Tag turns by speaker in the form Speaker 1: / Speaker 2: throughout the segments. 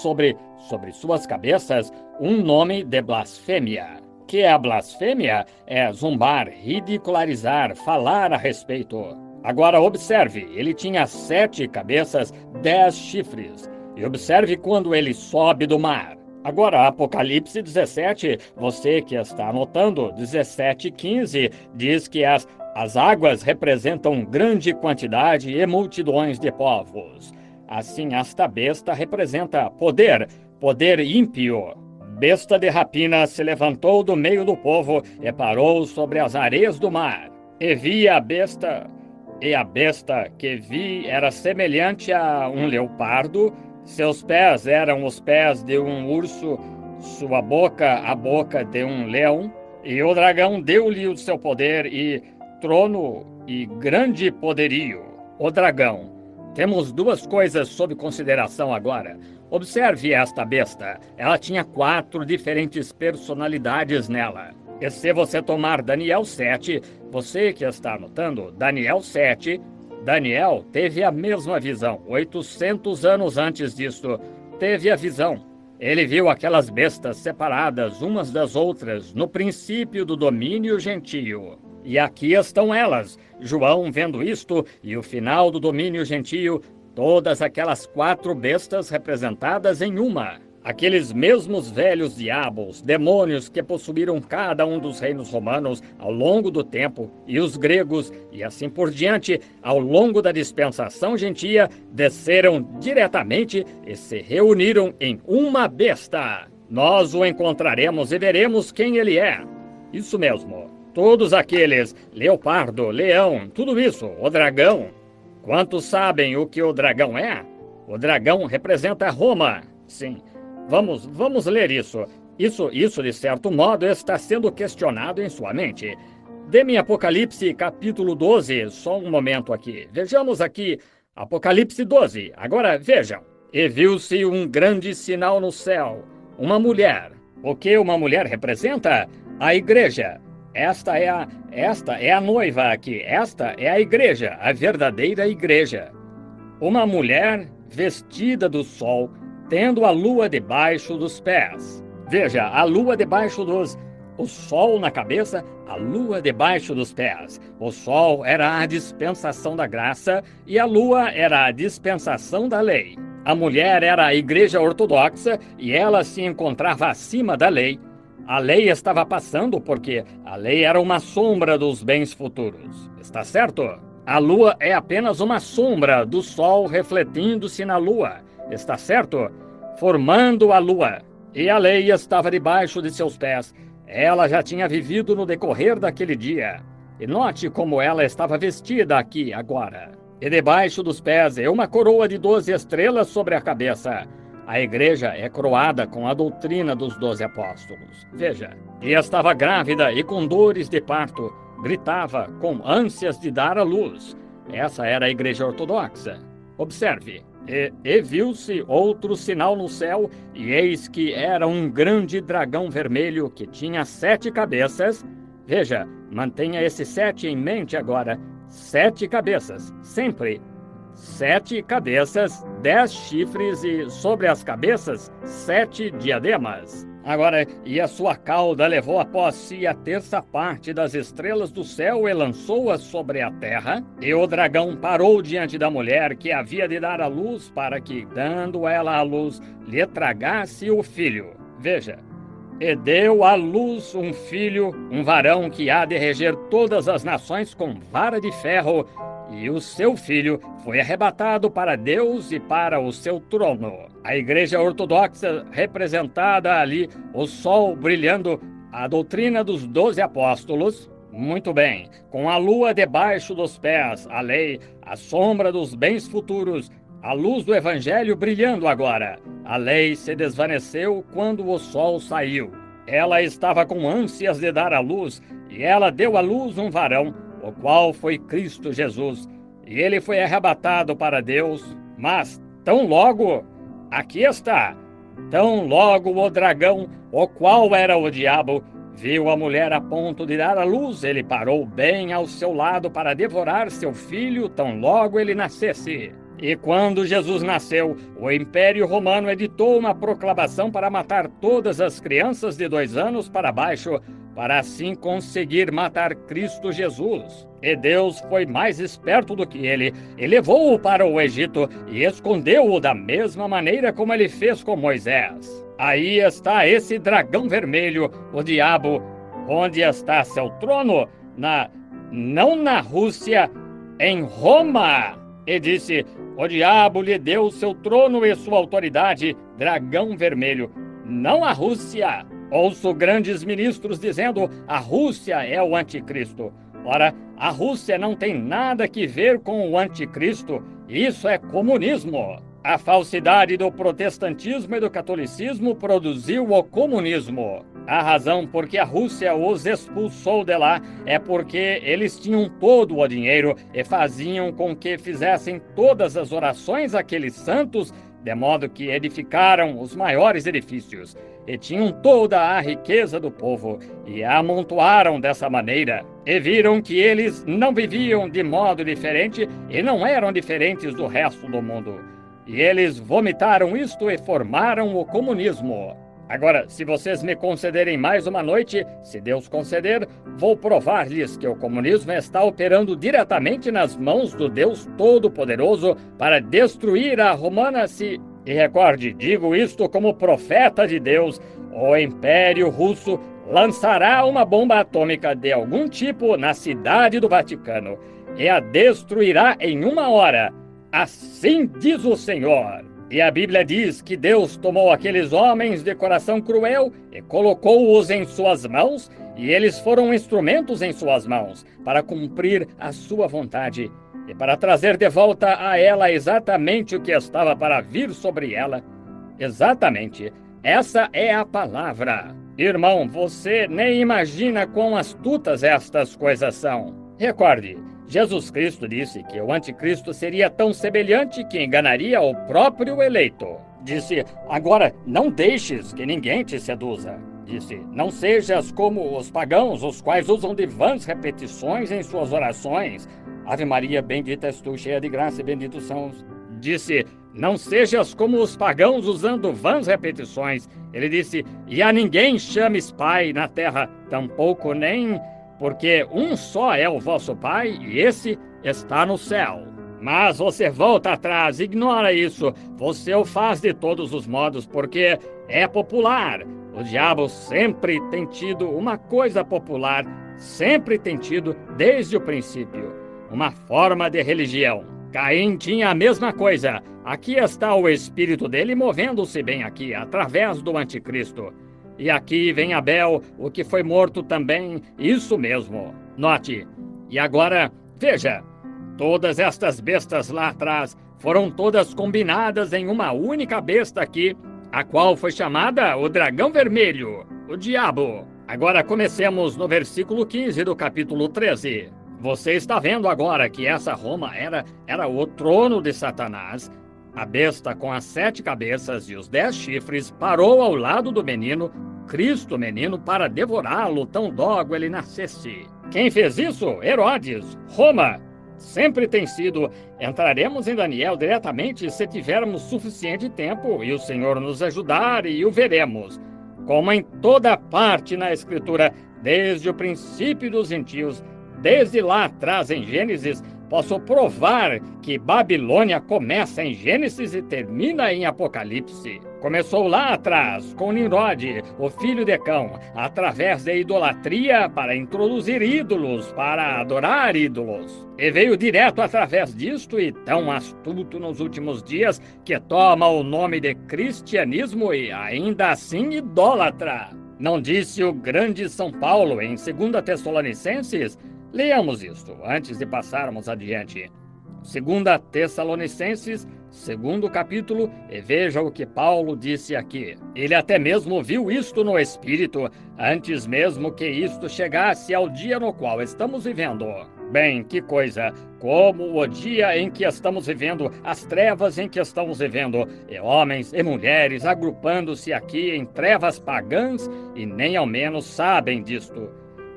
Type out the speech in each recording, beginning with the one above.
Speaker 1: sobre suas cabeças um nome de blasfêmia. Que é a blasfêmia? É zombar, ridicularizar, falar a respeito. Agora observe, ele tinha 7 cabeças, 10 chifres. E observe quando ele sobe do mar. Agora, Apocalipse 17, você que está anotando, 17:15, diz que as águas representam grande quantidade e multidões de povos. Assim, esta besta representa poder, poder ímpio. Besta de rapina se levantou do meio do povo e parou sobre as areias do mar. E vi a besta, e a besta que vi era semelhante a um leopardo. Seus pés eram os pés de um urso, sua boca a boca de um leão. E o dragão deu-lhe o seu poder e trono e grande poderio. O dragão. Temos 2 coisas sob consideração agora. Observe esta besta. Ela tinha 4 diferentes personalidades nela. E se você tomar Daniel 7, você que está anotando, Daniel 7, Daniel teve a mesma visão. 800 anos antes disso, teve a visão. Ele viu aquelas bestas separadas umas das outras no princípio do domínio gentio. E aqui estão elas, João vendo isto, e o final do domínio gentio, todas aquelas 4 bestas representadas em uma. Aqueles mesmos velhos diabos, demônios que possuíram cada um dos reinos romanos ao longo do tempo, e os gregos, e assim por diante, ao longo da dispensação gentia, desceram diretamente e se reuniram em uma besta. Nós o encontraremos e veremos quem ele é. Isso mesmo. Todos aqueles, leopardo, leão, tudo isso, o dragão. Quantos sabem o que o dragão é? O dragão representa Roma. Sim, vamos ler isso. Isso, de certo modo, está sendo questionado em sua mente. Dê-me Apocalipse capítulo 12, só um momento aqui. Vejamos aqui, Apocalipse 12. Agora vejam. E viu-se um grande sinal no céu, uma mulher. O que uma mulher representa? A igreja. Esta é a noiva aqui. Esta é a igreja, a verdadeira igreja. Uma mulher vestida do sol, tendo a lua debaixo dos pés. Veja, a lua debaixo o sol na cabeça, a lua debaixo dos pés. O sol era a dispensação da graça e a lua era a dispensação da lei. A mulher era a igreja ortodoxa e ela se encontrava acima da lei. A lei estava passando porque a lei era uma sombra dos bens futuros. Está certo? A lua é apenas uma sombra do sol refletindo-se na lua. Está certo? Formando a lua. E a lei estava debaixo de seus pés. Ela já tinha vivido no decorrer daquele dia. E note como ela estava vestida aqui agora. E debaixo dos pés é uma coroa de 12 estrelas sobre a cabeça. A igreja é coroada com a doutrina dos 12 apóstolos. Veja, e estava grávida e com dores de parto, gritava com ânsias de dar à luz. Essa era a igreja ortodoxa. Observe, e viu-se outro sinal no céu, e eis que era um grande dragão vermelho que tinha 7 cabeças. Veja, mantenha esse 7 em mente agora. 7 cabeças, sempre. 7 cabeças, 10 chifres e sobre as cabeças 7 diademas. Agora, e a sua cauda levou após si a terça parte das estrelas do céu e lançou-as sobre a terra. E o dragão parou diante da mulher que havia de dar à luz para que, dando ela à luz, lhe tragasse o filho. Veja, e deu à luz um filho, um varão que há de reger todas as nações com vara de ferro. E o seu filho foi arrebatado para Deus e para o seu trono. A igreja ortodoxa representada ali, o sol brilhando, a doutrina dos 12 apóstolos. Muito bem, com a lua debaixo dos pés, a lei, a sombra dos bens futuros, a luz do evangelho brilhando agora. A lei se desvaneceu quando o sol saiu. Ela estava com ânsias de dar à luz, e ela deu à luz um varão, o qual foi Cristo Jesus, e ele foi arrebatado para Deus, mas tão logo, aqui está, tão logo o dragão, o qual era o diabo, viu a mulher a ponto de dar à luz, ele parou bem ao seu lado para devorar seu filho tão logo ele nascesse. E quando Jesus nasceu, o Império Romano editou uma proclamação para matar todas as crianças de 2 anos para baixo, para assim conseguir matar Cristo Jesus. E Deus foi mais esperto do que ele, e levou-o para o Egito e escondeu-o da mesma maneira como ele fez com Moisés. Aí está esse dragão vermelho, o diabo, onde está seu trono? Não na Rússia, em Roma. E disse: o diabo lhe deu seu trono e sua autoridade, dragão vermelho, não a Rússia. Ouço grandes ministros dizendo: a Rússia é o anticristo. Ora, a Rússia não tem nada que ver com o anticristo. Isso é comunismo. A falsidade do protestantismo e do catolicismo produziu o comunismo. A razão por que a Rússia os expulsou de lá é porque eles tinham todo o dinheiro e faziam com que fizessem todas as orações àqueles santos, de modo que edificaram os maiores edifícios, e tinham toda a riqueza do povo, e a amontoaram dessa maneira, e viram que eles não viviam de modo diferente e não eram diferentes do resto do mundo. E eles vomitaram isto e formaram o comunismo. Agora, se vocês me concederem mais uma noite, se Deus conceder, vou provar-lhes que o comunismo está operando diretamente nas mãos do Deus Todo-Poderoso para destruir a Romana E recorde, digo isto como profeta de Deus, o Império Russo lançará uma bomba atômica de algum tipo na cidade do Vaticano e a destruirá em 1 hora. Assim diz o Senhor. E a Bíblia diz que Deus tomou aqueles homens de coração cruel e colocou-os em suas mãos, e eles foram instrumentos em suas mãos para cumprir a sua vontade e para trazer de volta a ela exatamente o que estava para vir sobre ela. Exatamente. Essa é a palavra. Irmão, você nem imagina quão astutas estas coisas são. Recorde, Jesus Cristo disse que o anticristo seria tão semelhante que enganaria o próprio eleito. Disse: agora não deixes que ninguém te seduza. Disse: não sejas como os pagãos, os quais usam de vãs repetições em suas orações. Ave Maria, bendita és tu, cheia de graça e benditos são os... Disse: não sejas como os pagãos usando vãs repetições. Ele disse: e a ninguém chames pai na terra, tampouco nem... porque um só é o vosso Pai, e esse está no céu. Mas você volta atrás, ignora isso. Você o faz de todos os modos, porque é popular. O diabo sempre tem tido uma coisa popular, sempre tem tido, desde o princípio, uma forma de religião. Caim tinha a mesma coisa. Aqui está o espírito dele movendo-se bem aqui, através do anticristo. E aqui vem Abel, o que foi morto também, isso mesmo. Note, e agora, veja, todas estas bestas lá atrás foram todas combinadas em uma única besta aqui, a qual foi chamada o dragão vermelho, o diabo. Agora comecemos no versículo 15 do capítulo 13. Você está vendo agora que essa Roma era o trono de Satanás. A besta com as 7 cabeças e os 10 chifres parou ao lado do menino, Cristo menino, para devorá-lo tão logo ele nascesse. Quem fez isso? Herodes, Roma. Sempre tem sido. Entraremos em Daniel diretamente se tivermos suficiente tempo e o Senhor nos ajudar, e o veremos. Como em toda parte na Escritura, desde o princípio dos gentios, desde lá atrás em Gênesis, posso provar que Babilônia começa em Gênesis e termina em Apocalipse. Começou lá atrás, com Nimrod, o filho de Cão, através da idolatria para introduzir ídolos, para adorar ídolos. E veio direto através disto e tão astuto nos últimos dias que toma o nome de cristianismo e ainda assim idólatra. Não disse o grande São Paulo em 2 Tessalonicenses? Leamos isto antes de passarmos adiante. 2 Tessalonicenses, 2º capítulo, e veja o que Paulo disse aqui. Ele até mesmo viu isto no Espírito, antes mesmo que isto chegasse ao dia no qual estamos vivendo. Bem, que coisa! Como o dia em que estamos vivendo, as trevas em que estamos vivendo, e homens e mulheres agrupando-se aqui em trevas pagãs e nem ao menos sabem disto.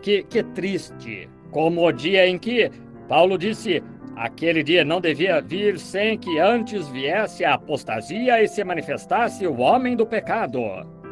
Speaker 1: Que triste! Como o dia em que Paulo disse: Aquele dia não devia vir sem que antes viesse a apostasia e se manifestasse o homem do pecado.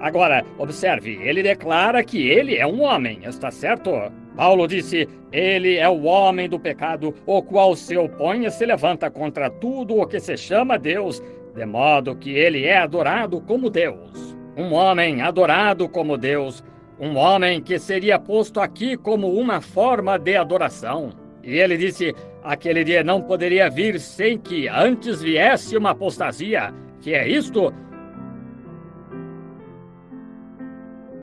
Speaker 1: Agora, observe, ele declara que ele é um homem, está certo? Paulo disse, ele é o homem do pecado, o qual se opõe e se levanta contra tudo o que se chama Deus, de modo que ele é adorado como Deus. Um homem adorado como Deus, um homem que seria posto aqui como uma forma de adoração. E ele disse, aquele dia não poderia vir sem que antes viesse uma apostasia, que é isto,